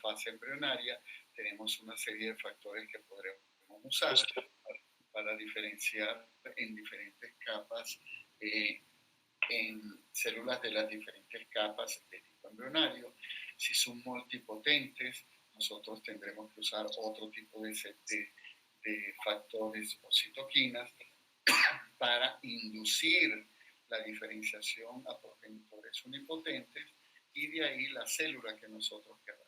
fase embrionaria, tenemos una serie de factores que podremos usar para diferenciar en diferentes capas, en células de las diferentes capas de tipo embrionario. Si son multipotentes, nosotros tendremos que usar otro tipo de factores o citoquinas para inducir la diferenciación a progenitores unipotentes y de ahí la célula que nosotros queramos.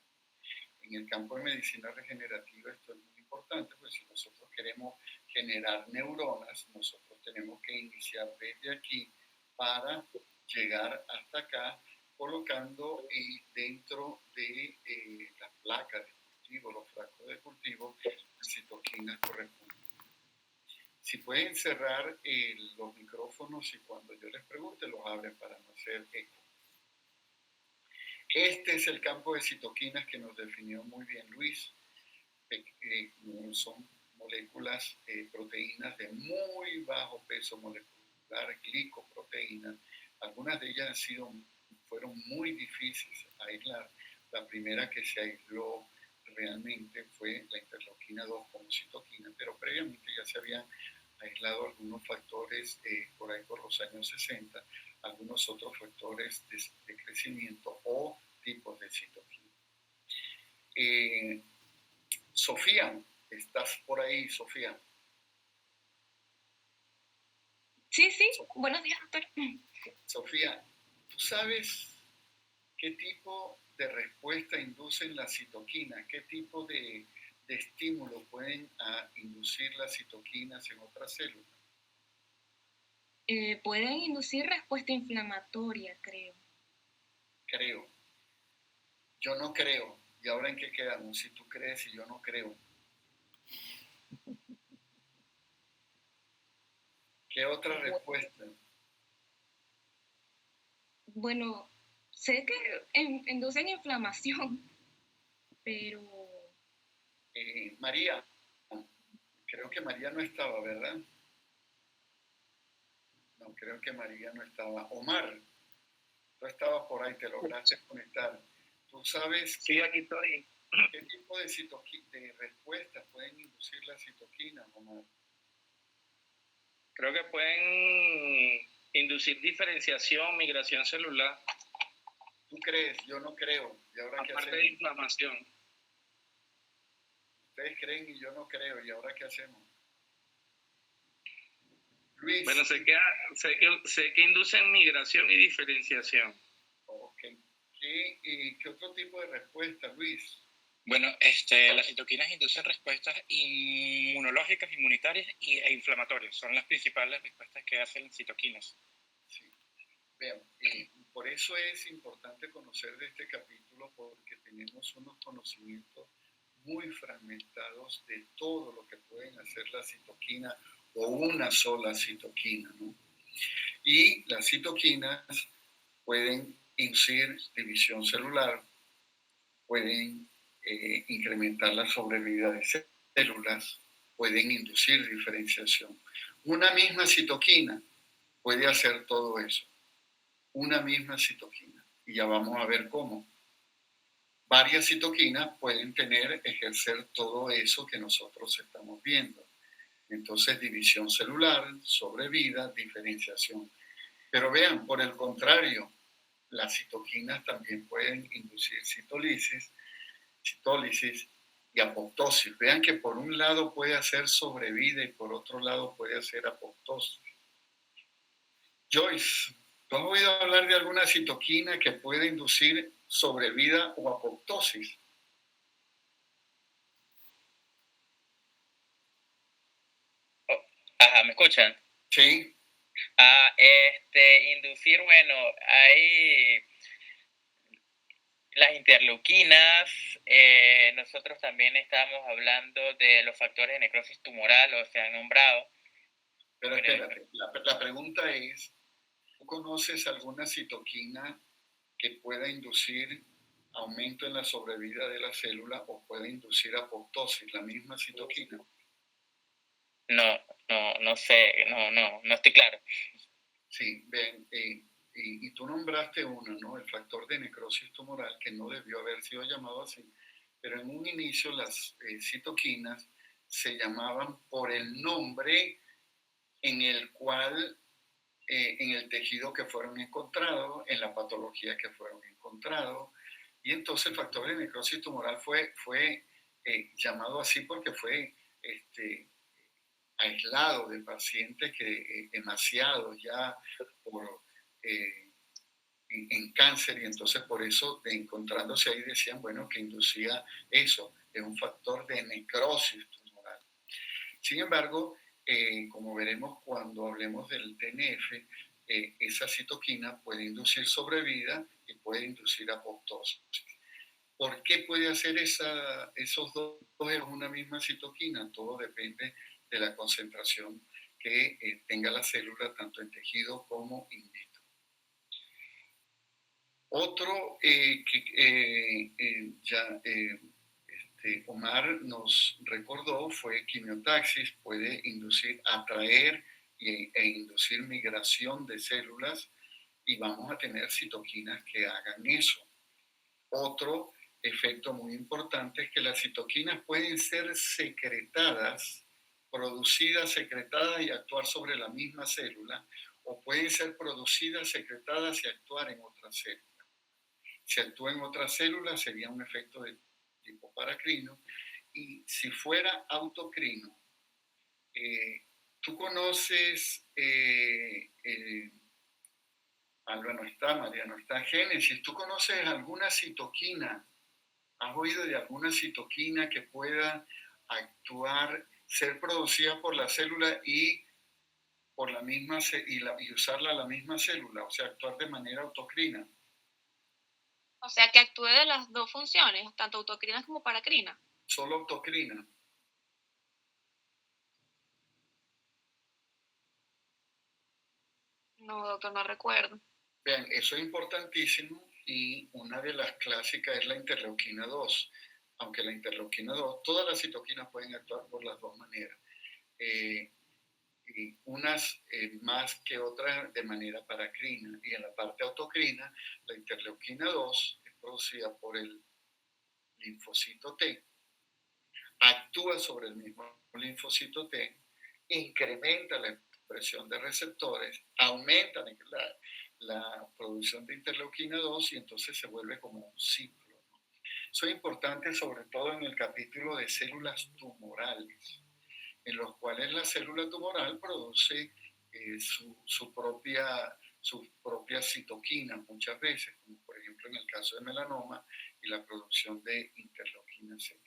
En el campo de medicina regenerativa esto es muy importante, pues si nosotros queremos generar neuronas, nosotros tenemos que iniciar desde aquí para llegar hasta acá, colocando dentro de las placas de cultivo, los frascos de cultivo, las citoquinas correspondientes. Si pueden cerrar los micrófonos y cuando yo les pregunte los abren para no hacer eco. Este es el campo de citoquinas que nos definió muy bien Luis. Son moléculas, proteínas de muy bajo peso molecular, glicoproteínas. Algunas de ellas fueron muy difíciles a aislar. La primera que se aisló realmente fue la interleuquina 2 como citoquina, pero previamente ya se habían aislado algunos factores por ahí por los años 60, algunos otros factores de crecimiento o tipos de citoquina. Sofía, ¿estás por ahí, Sofía? Sí, buenos días, doctor. Sofía, ¿tú sabes qué tipo de respuesta inducen las citoquinas? ¿Qué tipo de estímulos pueden inducir las citoquinas en otras células? Pueden inducir respuesta inflamatoria, creo. Creo. Yo no creo. ¿Y ahora en qué quedamos? Si tú crees y yo no creo. ¿Qué otra respuesta? Bueno, sé que inducen inflamación, pero... María, creo que María no estaba, ¿verdad? No, creo que María no estaba. Omar, tú estabas por ahí, te lograste conectar. ¿Tú sabes sí, aquí estoy. ¿Qué tipo de respuestas pueden inducir las citoquinas, Omar? Creo que pueden inducir diferenciación, migración celular. ¿Tú crees? Yo no creo. ¿Y ahora qué hacemos? Aparte de inflamación. Ustedes creen y yo no creo. ¿Y ahora qué hacemos? Luis. Bueno, sé que inducen migración y diferenciación. Ok. ¿Qué otro tipo de respuesta, Luis? Bueno, las citoquinas inducen respuestas inmunológicas, inmunitarias e inflamatorias. Son las principales respuestas que hacen las citoquinas. Sí. Vean, por eso es importante conocer de este capítulo, porque tenemos unos conocimientos muy fragmentados de todo lo que pueden hacer las citoquinas o una sola citoquina, ¿no? Y las citoquinas pueden inducir división celular, pueden incrementar la sobrevida de células, pueden inducir diferenciación. Una misma citoquina puede hacer todo eso. Una misma citoquina. Y ya vamos a ver cómo. Varias citoquinas pueden ejercer todo eso que nosotros estamos viendo. Entonces, división celular, sobrevida, diferenciación. Pero vean, por el contrario, las citoquinas también pueden inducir citólisis y apoptosis. Vean que por un lado puede hacer sobrevida y por otro lado puede hacer apoptosis. Joyce, ¿tú has oído hablar de alguna citoquina que puede inducir sobrevida o apoptosis? Ajá, ¿me escuchan? Sí. Inducir, bueno, hay las interleuquinas, nosotros también estábamos hablando de los factores de necrosis tumoral, o se han nombrado. Pero espérate, la pregunta es, ¿tú conoces alguna citoquina que pueda inducir aumento en la sobrevida de la célula o puede inducir apoptosis, la misma citoquina? No sé, no estoy claro. Sí, ven, y tú nombraste una, ¿no? El factor de necrosis tumoral, que no debió haber sido llamado así, pero en un inicio las citoquinas se llamaban por el nombre en el cual, en el tejido que fueron encontrados, en la patología que fueron encontrados, y entonces el factor de necrosis tumoral fue llamado así porque fue aislado de pacientes que emaciados ya por, en cáncer, y entonces por eso, encontrándose ahí, decían, bueno, que inducía eso, es un factor de necrosis tumoral. Sin embargo, como veremos cuando hablemos del TNF, esa citoquina puede inducir sobrevida y puede inducir apoptosis. ¿Por qué puede hacer esos dos en una misma citoquina? Todo depende de la concentración que tenga la célula, tanto en tejido como in vitro. Otro que Omar nos recordó fue quimiotaxis, puede inducir, atraer e inducir migración de células, y vamos a tener citoquinas que hagan eso. Otro efecto muy importante es que las citoquinas pueden ser secretadas, producidas, secretadas y actuar sobre la misma célula, o pueden ser producidas, secretadas y actuar en otra célula. Si actúa en otra célula sería un efecto de tipo paracrino, y si fuera autocrino, tú conoces, Alba no está, María no está, Génesis, ¿tú conoces alguna citoquina? ¿Has oído de alguna citoquina que pueda actuar, ser producida por la célula y por la misma y usarla la misma célula, o sea, actuar de manera autocrina? O sea, que actúe de las dos funciones, tanto autocrina como paracrina. Solo autocrina. No, doctor, no recuerdo. Vean, eso es importantísimo, y una de las clásicas es la interleuquina 2. Aunque la interleuquina 2, todas las citoquinas pueden actuar por las dos maneras. Y unas más que otras de manera paracrina. Y en la parte autocrina, la interleuquina 2 es producida por el linfocito T, actúa sobre el mismo linfocito T, incrementa la expresión de receptores, aumenta la producción de interleuquina 2, y entonces se vuelve como un ciclo, ¿no? Eso es importante sobre todo en el capítulo de células tumorales, en los cuales la célula tumoral produce su propia citoquina muchas veces, como por ejemplo en el caso de melanoma y la producción de interleuquina 6.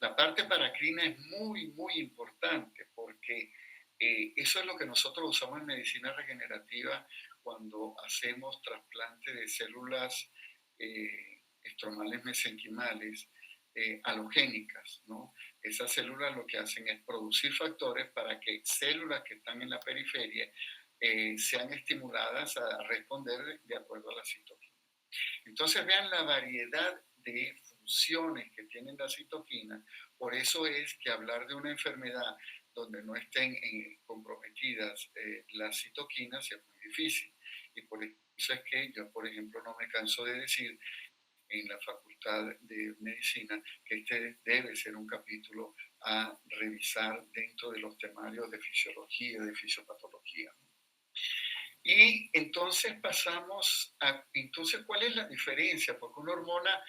La parte paracrina es muy, muy importante porque eso es lo que nosotros usamos en medicina regenerativa cuando hacemos trasplante de células estromales mesenquimales halogénicas, ¿no? Esas células lo que hacen es producir factores para que células que están en la periferia sean estimuladas a responder de acuerdo a la citoquina. Entonces vean la variedad de funciones que tienen las citoquinas. Por eso es que hablar de una enfermedad donde no estén comprometidas las citoquinas es muy difícil. Y por eso es que yo, por ejemplo, no me canso de decir en la Facultad de Medicina que este debe ser un capítulo a revisar dentro de los temarios de fisiología, de fisiopatología. Y entonces pasamos a, entonces, ¿cuál es la diferencia? Porque una hormona,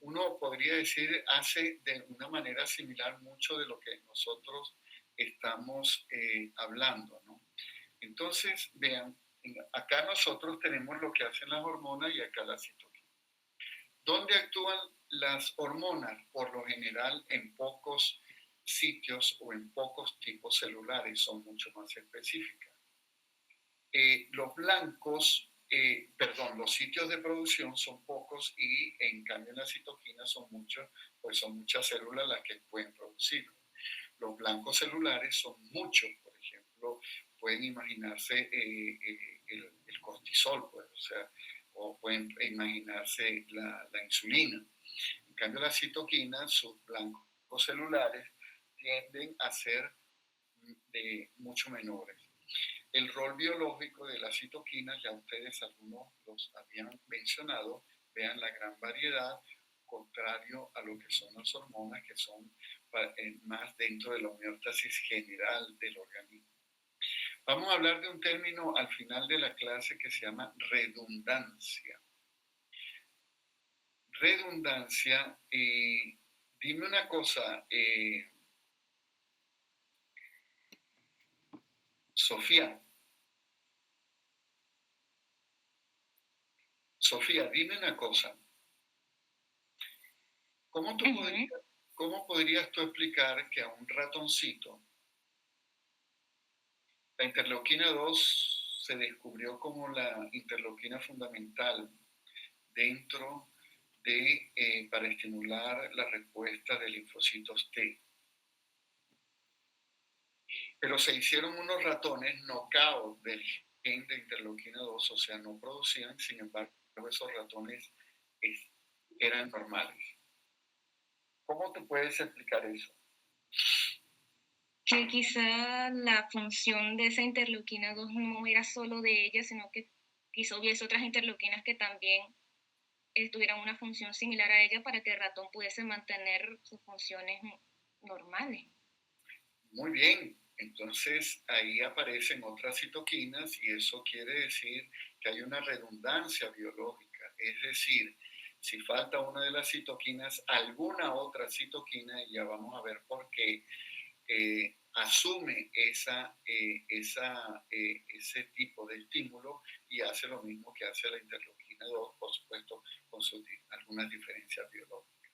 uno podría decir, hace de una manera similar mucho de lo que nosotros estamos hablando, ¿no? Entonces, vean, acá nosotros tenemos lo que hacen las hormonas y acá la citoquina. ¿Dónde actúan las hormonas? Por lo general en pocos sitios o en pocos tipos celulares, son mucho más específicas. Los blancos, los sitios de producción son pocos, y en cambio en la citoquina son muchos, pues son muchas células las que pueden producirlo. Los blancos celulares son muchos, por ejemplo, pueden imaginarse el cortisol, pues, o sea, o pueden imaginarse la insulina. En cambio, las citoquinas, sus blancos celulares, tienden a ser de mucho menores. El rol biológico de las citoquinas, ya ustedes algunos los habían mencionado, vean la gran variedad. contrario a lo que son las hormonas, que son más dentro de la homeostasis general del organismo. Vamos a hablar de un término al final de la clase que se llama redundancia. Redundancia, dime una cosa, Sofía, dime una cosa. ¿Cómo podrías tú explicar que a un ratoncito la interleuquina 2 se descubrió como la interleuquina fundamental dentro de, para estimular la respuesta de linfocitos T? Pero se hicieron unos ratones knockout del gen de interleuquina 2, o sea, no producían, sin embargo, esos ratones eran normales. ¿Cómo te puedes explicar eso? Que quizá la función de esa interleuquina 2 no era solo de ella, sino que quizá hubiese otras interleuquinas que también tuvieran una función similar a ella para que el ratón pudiese mantener sus funciones normales. Muy bien, entonces ahí aparecen otras citoquinas y eso quiere decir que hay una redundancia biológica, es decir, si falta una de las citoquinas, alguna otra citoquina, y ya vamos a ver por qué, asume ese tipo de estímulo y hace lo mismo que hace la interleuquina 2, por supuesto, con algunas diferencias biológicas.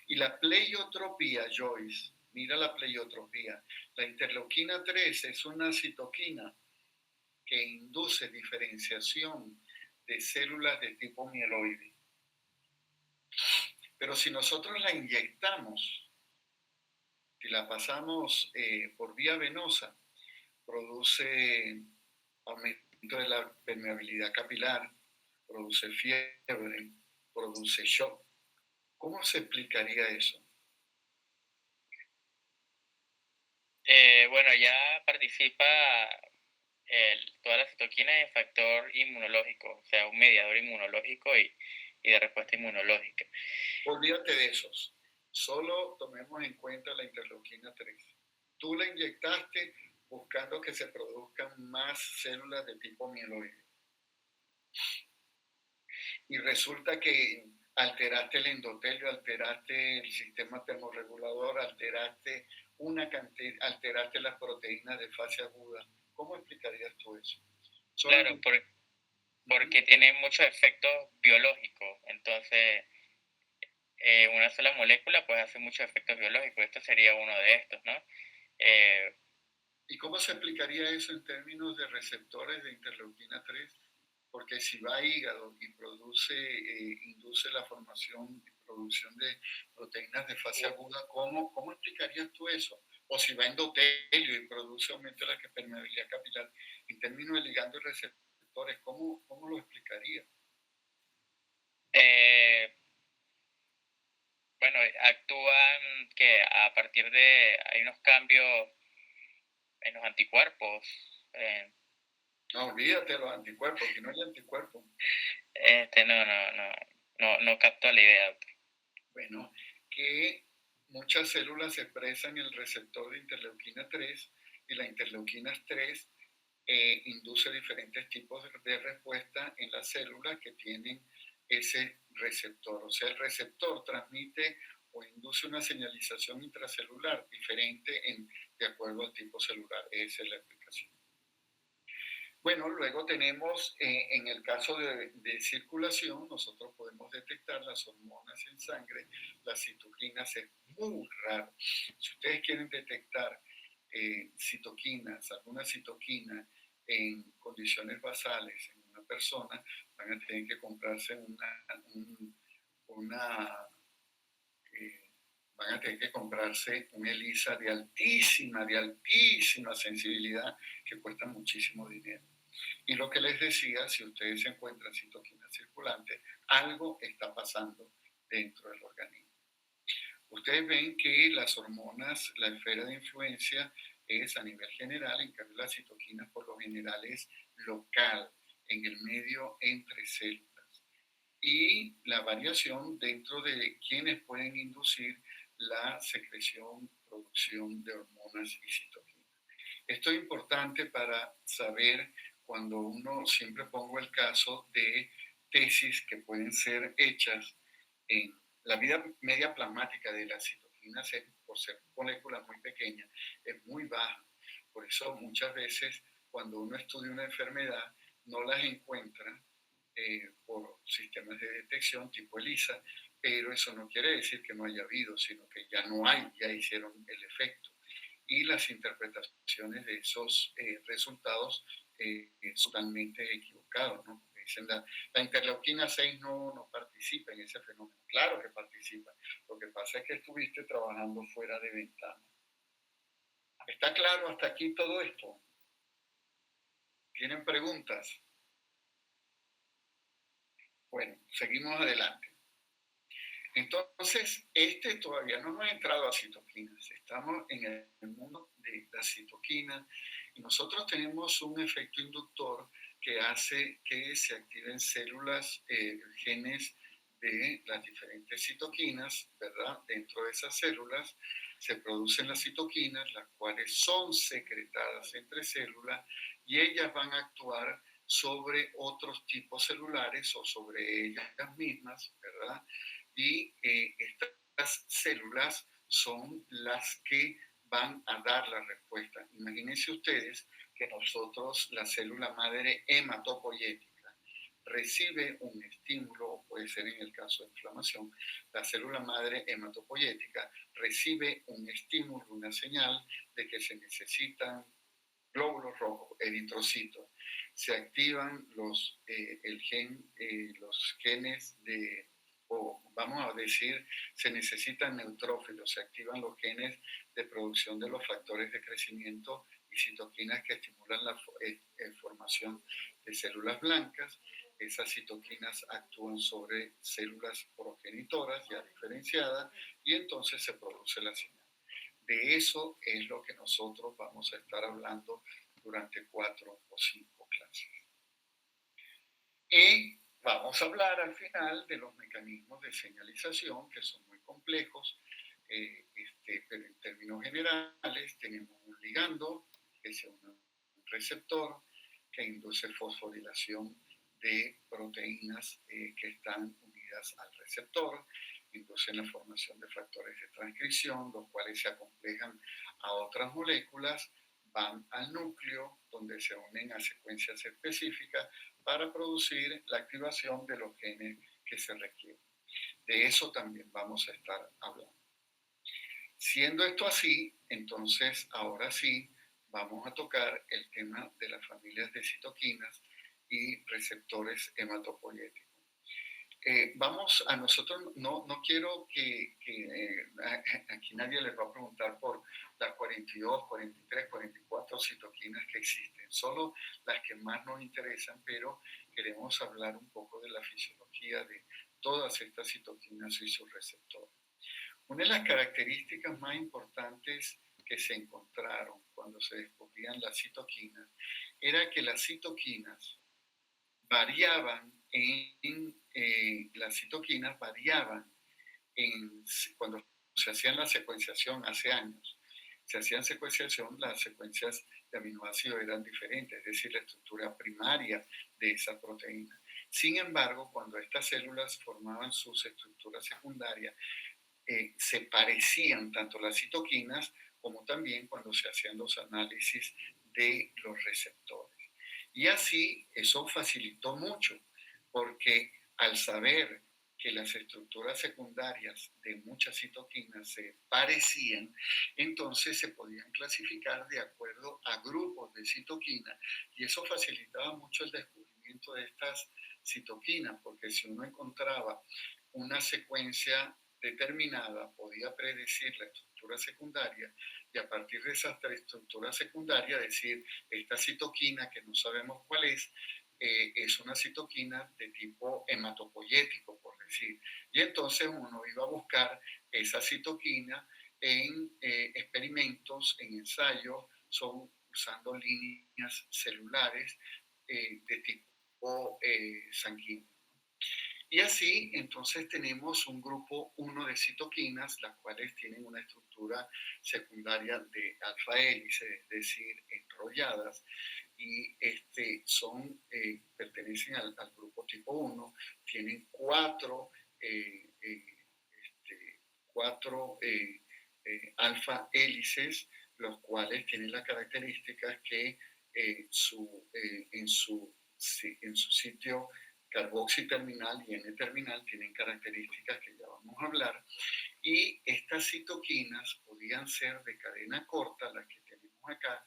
Y la pleiotropía, Joyce, mira la pleiotropía. La interleuquina 3 es una citoquina que induce diferenciación de células de tipo mieloide. Pero si nosotros la inyectamos, si la pasamos por vía venosa, produce aumento de la permeabilidad capilar, produce fiebre, produce shock. ¿Cómo se explicaría eso? Bueno, ya participa toda la citoquina en factor inmunológico, o sea, un mediador inmunológico y de respuesta inmunológica. Olvídate de esos. Solo tomemos en cuenta la interleuquina 3. Tú la inyectaste buscando que se produzcan más células de tipo mieloide. Y resulta que alteraste el endotelio, alteraste el sistema termorregulador, alteraste las proteínas de fase aguda. ¿Cómo explicarías tú eso? Claro, porque tiene muchos efectos biológicos. Entonces, una sola molécula pues hace muchos efectos biológicos. Esto sería uno de estos, ¿no? ¿Y cómo se explicaría eso en términos de receptores de interleuquina 3? Porque si va a hígado y induce la formación y producción de proteínas de fase aguda, ¿cómo explicarías tú eso? O si va a endotelio y produce aumento de la permeabilidad capilar, en términos de ligando y receptores, ¿cómo lo explicaría? Bueno, actúan que a partir de, hay unos cambios en los anticuerpos. No, olvídate de los anticuerpos, que no hay anticuerpos. No capto la idea, doctor. Bueno, que muchas células expresan el receptor de interleuquina 3 y la interleuquina 3 induce diferentes tipos de respuesta en las células que tienen ese receptor. O sea, el receptor transmite o induce una señalización intracelular diferente de acuerdo al tipo celular. Esa es la explicación. Bueno, luego tenemos, en el caso de circulación, nosotros podemos detectar las hormonas en sangre, las citoquinas, es muy raro. Si ustedes quieren detectar citoquinas, alguna citoquina en condiciones basales en una persona, van a tener que comprarse van a tener que comprarse una ELISA de altísima sensibilidad que cuesta muchísimo dinero. Y lo que les decía, si ustedes se encuentran citoquinas circulantes, algo está pasando dentro del organismo. Ustedes ven que las hormonas, la esfera de influencia es a nivel general, en cambio las citoquinas por lo general es local, en el medio entre células. y la variación dentro de quienes pueden inducir la secreción, producción de hormonas y citoquinas. Esto es importante para saber cuando uno, siempre pongo el caso de tesis que pueden ser hechas en la vida media plasmática de las citoquinas, por ser moléculas muy pequeñas, es muy baja. Por eso muchas veces cuando uno estudia una enfermedad no las encuentra por sistemas de detección tipo ELISA, pero eso no quiere decir que no haya habido, sino que ya no hay, ya hicieron el efecto. Y las interpretaciones de esos resultados son totalmente equivocados, ¿no? Dicen la interleuquina 6 no participa en ese fenómeno. Claro que participa. Lo que pasa es que estuviste trabajando fuera de ventana. ¿Está claro hasta aquí todo esto? ¿Tienen preguntas? Bueno, seguimos adelante. Entonces, todavía no hemos entrado a citoquinas. Estamos en el mundo de la citoquina y nosotros tenemos un efecto inductor que hace que se activen células, genes de las diferentes citoquinas, ¿verdad? Dentro de esas células se producen las citoquinas, las cuales son secretadas entre células y ellas van a actuar sobre otros tipos celulares o sobre ellas mismas, ¿verdad? Y estas células son las que van a dar la respuesta. Imagínense ustedes que nosotros, la célula madre hematopoyética, recibe un estímulo, puede ser en el caso de inflamación, la célula madre hematopoyética recibe un estímulo, una señal de que se necesitan glóbulos rojos, eritrocitos. Se activan los genes de, o vamos a decir, se necesitan neutrófilos, se activan los genes de producción de los factores de crecimiento y citoquinas que estimulan la formación de células blancas. Esas citoquinas actúan sobre células progenitoras ya diferenciadas y entonces se produce la señal. De eso es lo que nosotros vamos a estar hablando durante 4 o 5 clases. Y vamos a hablar al final de los mecanismos de señalización, que son muy complejos, pero en términos generales tenemos un ligando, que es un receptor, que induce fosforilación de proteínas que están unidas al receptor, inducen la formación de factores de transcripción, los cuales se acomplejan a otras moléculas, van al núcleo, donde se unen a secuencias específicas para producir la activación de los genes que se requieren. De eso también vamos a estar hablando. Siendo esto así, entonces ahora sí vamos a tocar el tema de las familias de citoquinas y receptores hematopoyéticos. Vamos a nosotros, no quiero que aquí nadie les va a preguntar por las 42, 43, 44 citoquinas que existen, solo las que más nos interesan, pero queremos hablar un poco de la fisiología de todas estas citoquinas y sus receptores. Una de las características más importantes que se encontraron cuando se descubrían las citoquinas era que las citoquinas variaban cuando se hacían la secuenciación hace años. Se hacían secuenciación, las secuencias de aminoácidos eran diferentes, es decir, la estructura primaria de esa proteína. Sin embargo, cuando estas células formaban sus estructuras secundarias, se parecían tanto las citoquinas como también cuando se hacían los análisis de los receptores. Y así eso facilitó mucho, porque al saber que las estructuras secundarias de muchas citoquinas se parecían, entonces se podían clasificar de acuerdo a grupos de citoquinas y eso facilitaba mucho el descubrimiento de estas citoquinas, porque si uno encontraba una secuencia determinada, podía predecir la estructura secundaria y a partir de esa estructura secundaria decir, esta citoquina que no sabemos cuál es una citoquina de tipo hematopoyético, por decir. Y entonces uno iba a buscar esa citoquina en experimentos, en ensayos, usando líneas celulares de tipo sanguíneo. Y así, entonces, tenemos un grupo 1 de citoquinas, las cuales tienen una estructura secundaria de alfa hélice, es decir, enrolladas, y pertenecen al grupo tipo 1, tienen cuatro alfa hélices, los cuales tienen la característica que en su sitio carboxi terminal y N-terminal tienen características que ya vamos a hablar, y estas citoquinas podían ser de cadena corta, las que tenemos acá,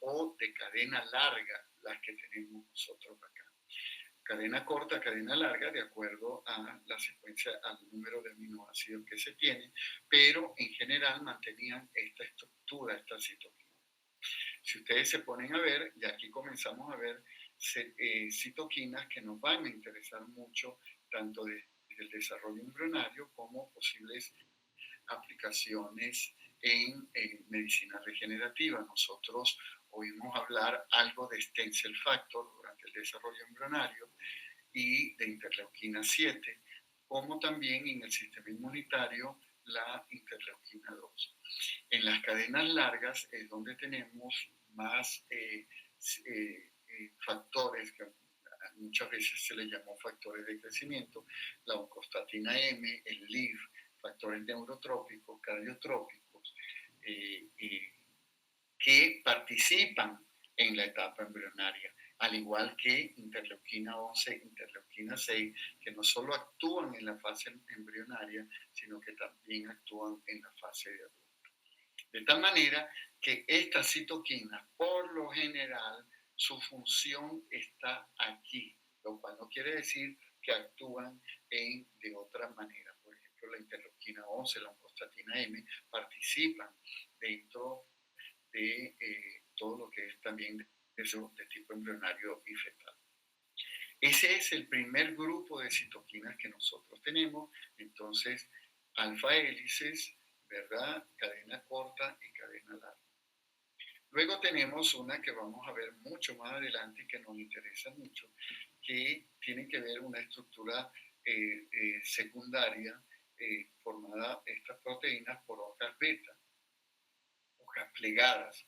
o de cadena larga, las que tenemos nosotros acá. Cadena corta, cadena larga, de acuerdo a la secuencia, al número de aminoácidos que se tiene, pero en general mantenían esta estructura, esta citoquina. Si ustedes se ponen a ver, y aquí comenzamos a ver citoquinas que nos van a interesar mucho, tanto desde el desarrollo embrionario como posibles aplicaciones en medicina regenerativa. Nosotros oímos hablar algo de stem cell factor durante el desarrollo embrionario y de interleuquina 7, como también en el sistema inmunitario la interleuquina 2. En las cadenas largas es donde tenemos más factores que muchas veces se les llamó factores de crecimiento, la oncostatina M, el LIF, factores neurotrópicos, cardiotrópicos, que participan en la etapa embrionaria, al igual que interleuquina 11, interleuquina 6, que no solo actúan en la fase embrionaria, sino que también actúan en la fase de adulto. De tal manera que estas citoquinas, por lo general, su función está aquí, lo cual no quiere decir que actúan de otra manera. Por ejemplo, la interleuquina 11, la oncostatina M, participan dentro de todo lo que es también de tipo embrionario y fetal. Ese es el primer grupo de citoquinas que nosotros tenemos. Entonces, alfa hélices, ¿verdad? Cadena corta y cadena larga. Luego tenemos una que vamos a ver mucho más adelante y que nos interesa mucho, que tiene que ver una estructura secundaria formada estas proteínas por hojas beta, hojas plegadas.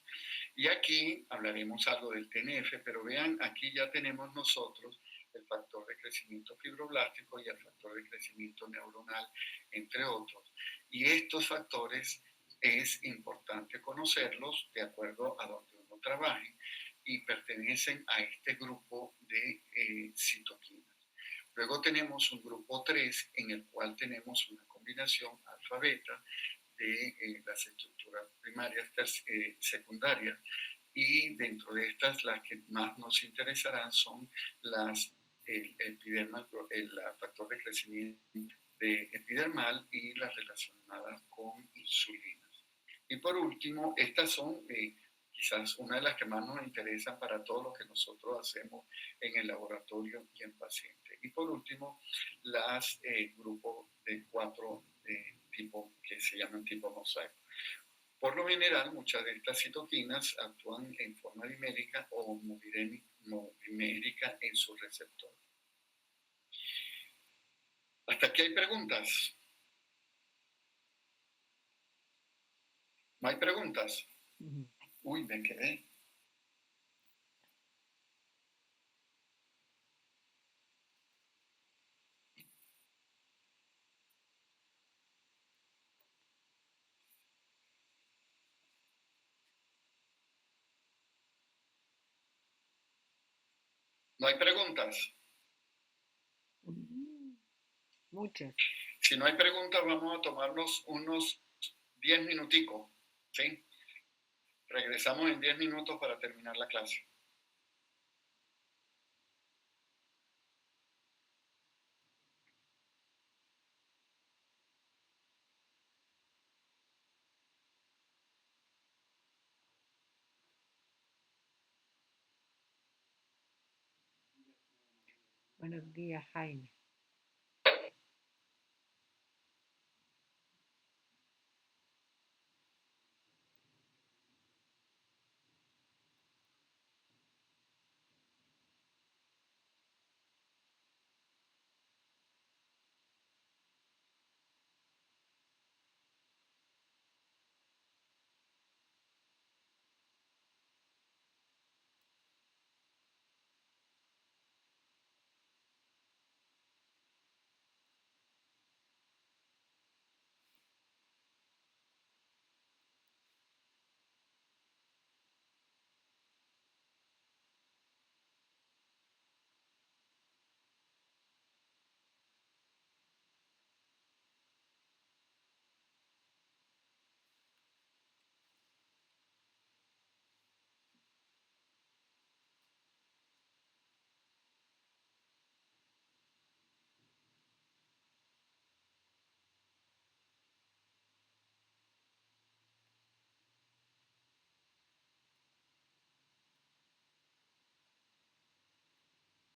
Y aquí hablaremos algo del TNF, pero vean, aquí ya tenemos nosotros el factor de crecimiento fibroblástico y el factor de crecimiento neuronal, entre otros. Y estos factores es importante conocerlos de acuerdo a donde uno trabaje y pertenecen a este grupo de citoquinas. Luego tenemos un grupo 3 en el cual tenemos una combinación alfa-beta de las estructuras primarias, secundarias, y dentro de estas las que más nos interesarán son el factor de crecimiento epidermal y las relacionadas con insulinas. Y por último, estas son quizás una de las que más nos interesan para todo lo que nosotros hacemos en el laboratorio y en pacientes. Y por último, las grupos de 4 tipo que se llaman tipo mosaico. Por lo general, muchas de estas citoquinas actúan en forma dimérica o monomérica en su receptor. ¿Hasta aquí hay preguntas? ¿No hay preguntas? Uy, me quedé. ¿No hay preguntas? Muchas. Si no hay preguntas, vamos a tomarnos unos 10 minuticos, ¿sí? Regresamos en 10 minutos para terminar la clase. Buenos días, Jaime.